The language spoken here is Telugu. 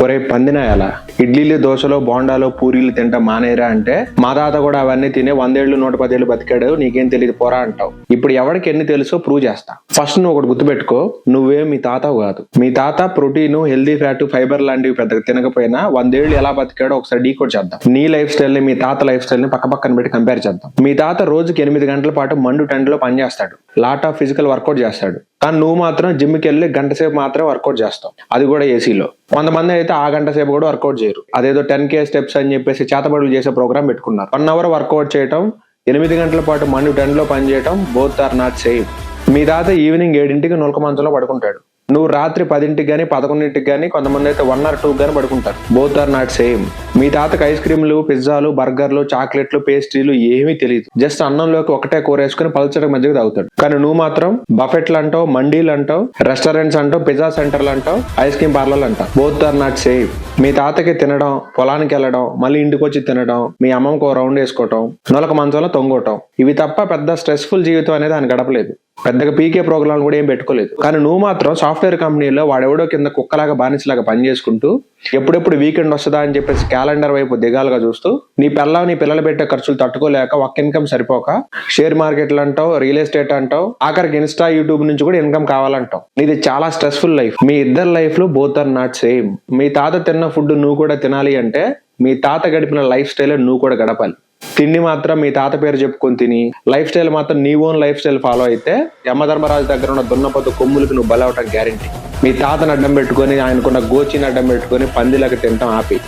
ఒరే పందినాయాల, ఇడ్లీలు దోశలు బోండాలు పూరీలు తింటా మానేరా అంటే మా తాత కూడా అవన్నీ తినే 100 ఏళ్ళు 110 ఏళ్ళు బతికాడు, నీకేం తెలియదు పోరా అంటావు. ఇప్పుడు ఎవరికి ఎన్ని తెలుసో ప్రూవ్ చేస్తా. ఫస్ట్ నువ్వు ఒకటి గుర్తుపెట్టుకో, నువ్వే మీ తాత కాదు. మీ తాత ప్రోటీన్, హెల్దీ ఫ్యాట్, ఫైబర్ లాంటివి పెద్దగా తినకపోయినా 100 ఏళ్ళు ఎలా బతికాడో ఒకసారి డీకోడ్ చేద్దాం. నీ లైఫ్ స్టైల్ ని మీ తాత లైఫ్ స్టైల్ ని పక్క పక్కన పెట్టి కంపేర్ చేద్దాం. మీ తాత రోజుకి 8 గంటల పాటు మండు టెంట్లో పని చేస్తాడు, లాట్ ఆఫ్ ఫిజికల్ వర్కౌట్ చేస్తాడు. కానీ నువ్వు మాత్రం జిమ్కి వెళ్ళి గంట సేపు మాత్రం వర్కౌట్ చేస్తావు, అది కూడా ఏసీలో. కొంతమంది అయితే ఆ గంట సేపు కూడా వర్కౌట్ చేయరు, అదేదో 10K స్టెప్స్ అని చెప్పేసి చేతబడులు చేసే ప్రోగ్రామ్ పెట్టుకున్నారు. 1 అవర్ వర్కౌట్ చేయటం, 8 గంటల పాటు మండు టెంట్లో పని చేయటం, బోత్ ఆర్ నాట్ సేమ్. మీ తాత ఈవినింగ్ 7ంటికి నులక మంచంలో పడుకుంటాడు, నువ్వు రాత్రి 10ంటికి కానీ 11ంటికి కానీ, కొంతమంది అయితే 1 or 2 కానీ పడుకుంటారు. Both are not same. మీ తాతకు ఐస్ క్రీమ్లు, పిజ్జాలు, బర్గర్లు, చాక్లెట్లు, పేస్ట్రీలు ఏమీ తెలియదు. జస్ట్ అన్నంలోకి ఒకటే కూర వేసుకుని పల్చడి మధ్యకి తాగుతాడు. కానీ నువ్వు మాత్రం బఫెట్లు అంటావు, మండీలు అంటావు, రెస్టారెంట్స్ అంటావు, పిజ్జా సెంటర్లు అంటావు, ఐస్ క్రీమ్ పార్లర్లు అంటావు. Both are not same. మీ తాతకి తినడం, పొలానికి వెళ్ళడం, మళ్ళీ ఇంటికి వచ్చి తినడం, మీ అమ్మకు ఒక రౌండ్ వేసుకోవటం, నొలక మంచంలో తొంగోవటం, ఇవి తప్ప పెద్ద స్ట్రెస్ఫుల్ జీవితం అనేది ఆయన గడపలేదు. పెద్దగా పీకే ప్రోగ్రాం కూడా ఏం పెట్టుకోలేదు. కానీ నువ్వు మాత్రం సాఫ్ట్వేర్ కంపెనీలో వాడెవడో కింద కుక్కలాగా బానిసలాగా పనిచేసుకుంటూ ఎప్పుడెప్పుడు వీకెండ్ వస్తుందా అని చెప్పేసి క్యాలెండర్ వైపు దిగాలుగా చూస్తూ, నీ పిల్లలు పెట్టే ఖర్చులు తట్టుకోలేక ఒక్క ఇన్కమ్ సరిపోక షేర్ మార్కెట్లు అంటావు, రియల్ ఎస్టేట్ అంటావు, ఆఖరికి ఇన్స్టా, యూట్యూబ్ నుంచి కూడా ఇన్కమ్ కావాలంటావు. నీది చాలా స్ట్రెస్ఫుల్ లైఫ్. మీ ఇద్దరు లైఫ్ లో బోత్ ఆర్ నాట్ సేమ్. మీ తాత తిన్న ఫుడ్ నువ్వు కూడా తినాలి అంటే మీ తాత గడిపిన లైఫ్ స్టైల్ నువ్వు కూడా గడపాలి. తిండి మాత్రం మీ తాత పేరు చెప్పుకొని తిని, లైఫ్ స్టైల్ మాత్రం నీ ఓన్ లైఫ్ స్టైల్ ఫాలో అయితే యమధర్మరాజు దగ్గర ఉన్న దున్నపోతు కొమ్ములకి నువ్వు బలవటం గ్యారంటీ. మీ తాతను అడ్డం పెట్టుకొని, ఆయనకున్న గోచిని అడ్డం పెట్టుకొని పందిలాగా తింటాం ఆపి.